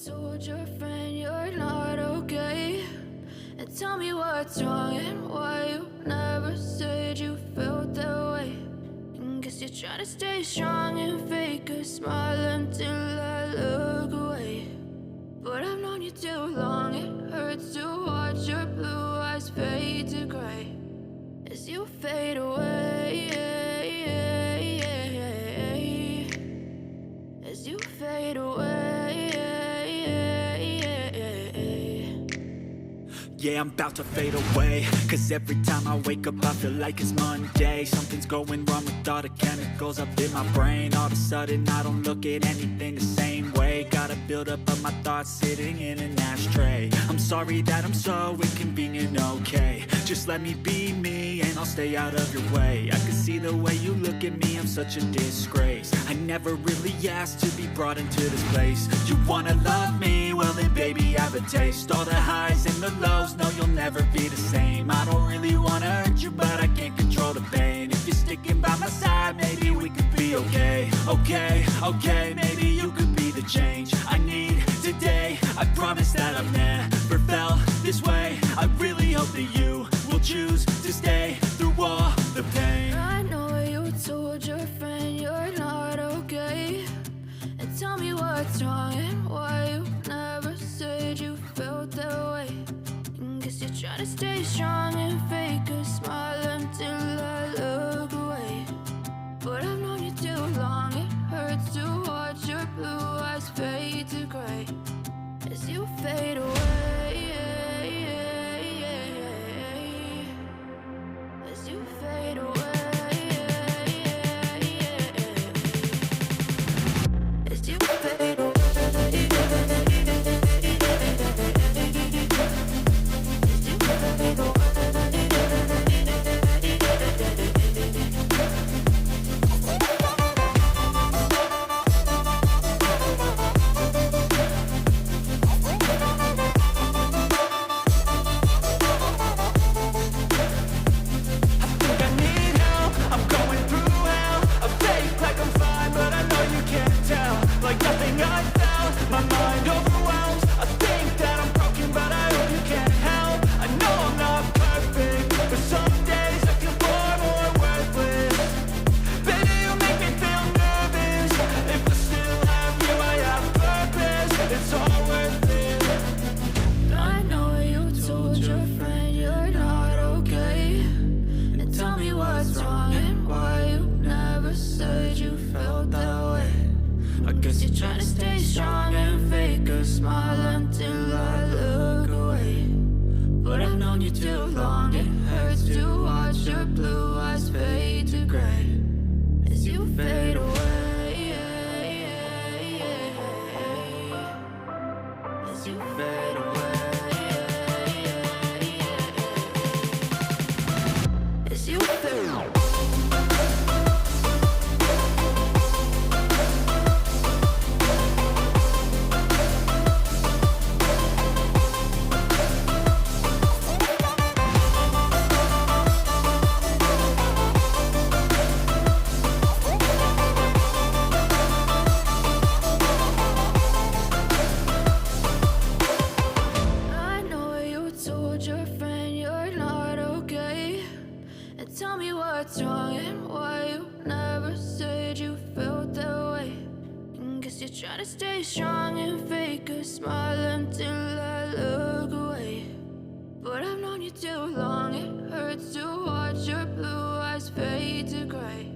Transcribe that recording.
told your friend you're not okay? And tell me what's wrong and why you never said you felt that way. And guess you're trying to stay strong and fake a smile until I look away. But I've known you too long, it hurts to watch your blue eyes fade to gray as you fade away. As you fade away. Yeah, I'm about to fade away, cause every time I wake up I feel like it's Monday. Something's going wrong with all the chemicals up in my brain. All of a sudden I don't look at anything the same way. Gotta build up of my thoughts sitting in an ashtray. I'm sorry that I'm so inconvenient, okay? Just let me be me and I'll stay out of your way. I can see the way you look at me, I'm such a disgrace. I never really asked to be brought into this place. You wanna love me? Well then baby have a taste. All the highs and the lows, no you'll never be the same. I don't really wanna hurt you but I can't control the pain. If you're sticking by my side maybe we could be okay. Okay, maybe you could be the change I need today. I promise that I've never felt this way. I really hope that you will choose to stay through all the pain. I know you told your friend you're not okay. And tell me what's wrong and why you never said you felt that way. And guess you're trying to stay strong and fake a smile until I look away. But I've known you too long, it hurts to watch your blue eyes fade to gray as you fade away. As you fade away. As you fade away. Trying to stay strong and fake a smile until I look away. But I've known you too long, it hurts to watch your blue eyes fade to gray as you fade away. As you fade away. As you fade away. Tell me what's wrong and why you never said you felt that way. And guess you're trying to stay strong and fake a smile until I look away. But I've known you too long, it hurts to watch your blue eyes fade to gray